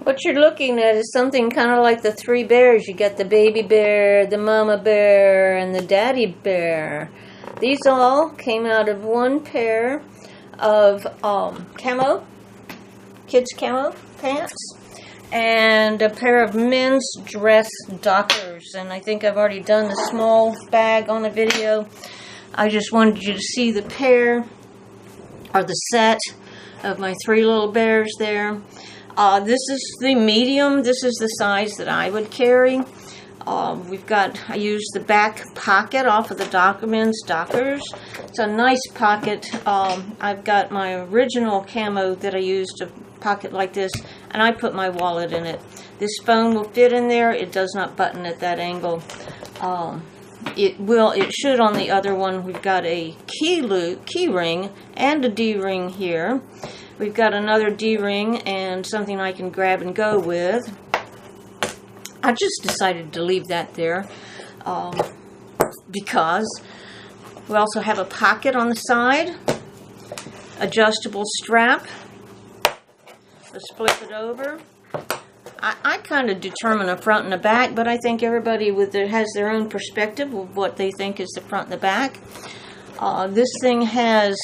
What you're looking at is something kind of like the three bears. You got the baby bear, the mama bear, and the daddy bear. These all came out of one pair of camo, kids camo pants, and a pair of men's dress dockers. And I think I've already done the small bag on a video. I just wanted you to see the pair, or the set, of my three little bears there. This is the medium. This is the size that I would carry. I used the back pocket off of the dockers. It's a nice pocket. I've got my original camo that I used, a pocket like this, and I put my wallet in it. This phone will fit in there. It does not button at that angle. It should on the other one. We've got a key ring and a D ring here. We've got another D ring and something I can grab and go with. I just decided to leave that there because we also have a pocket on the side, adjustable strap. Let's flip it over. I kind of determine a front and a back, but I think everybody has their own perspective of what they think is the front and the back. This thing has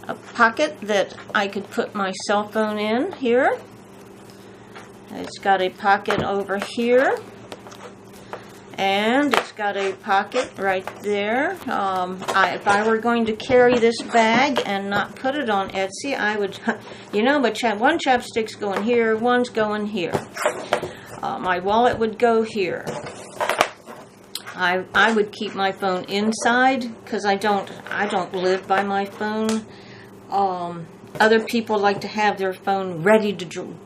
a pocket that I could put my cell phone in here. It's got a pocket over here, and it's got a pocket right there. If I were going to carry this bag and not put it on Etsy, I would, but one chapstick's going here, one's going here. My wallet would go here. I would keep my phone inside because I don't live by my phone. Other people like to have their phone ready to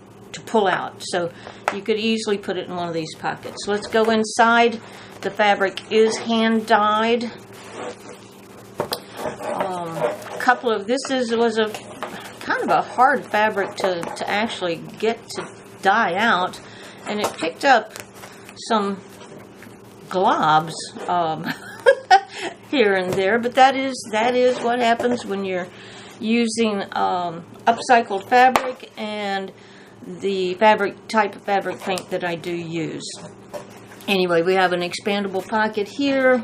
pull out, so you could easily put it in one of these pockets. Let's go inside. The fabric is hand dyed. Was a kind of a hard fabric to actually get to dye out, and it picked up some globs here and there, but that is what happens when you're using upcycled fabric and the type of fabric paint that I do use. Anyway, we have an expandable pocket here.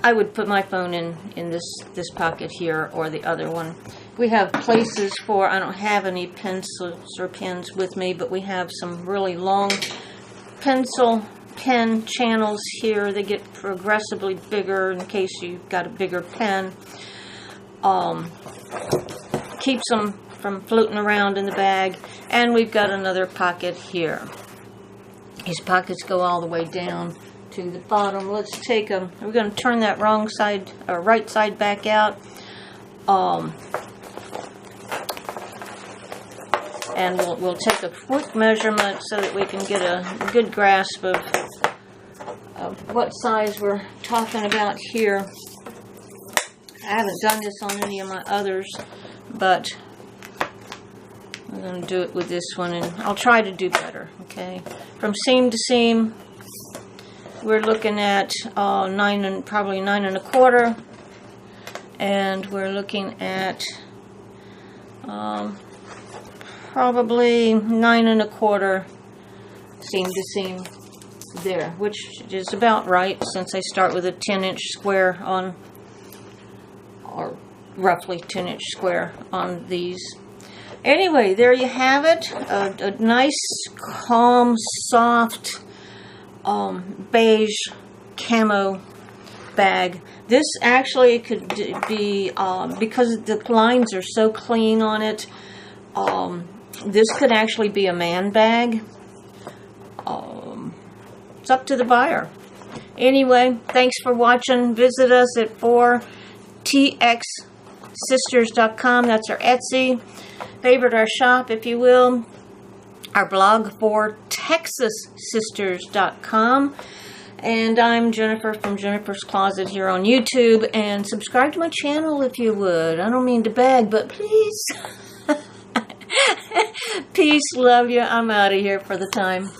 I would put my phone in this pocket here or the other one. We have places for, I don't have any pencils or pens with me, but we have some really long pencil pen channels here. They get progressively bigger in case you've got a bigger pen. Keeps them from floating around in the bag. And we've got another pocket here. These pockets go all the way down to the bottom. Let's take them. We're going to turn that wrong side or right side back out. And we'll take a quick measurement so that we can get a good grasp of what size we're talking about here. I haven't done this on any of my others, but I'm going to do it with this one, and I'll try to do better, okay? From seam to seam, we're looking at probably 9 1/4, and we're looking at probably 9 1/4 seam to seam there, which is about right since I start with a 10-inch square on, or roughly 10-inch square on these. Anyway, there you have it. A nice, calm, soft, beige camo bag. This actually could be, because the lines are so clean on it, this could actually be a man bag. It's up to the buyer. Anyway, thanks for watching. Visit us at 4TXSisters.com. That's our Etsy. Favorite our shop, if you will. Our blog, 4TexasSisters.com. And I'm Jennifer from Jennifer's Closet here on YouTube. And subscribe to my channel if you would. I don't mean to beg, but please. Peace, love you. I'm out of here for the time.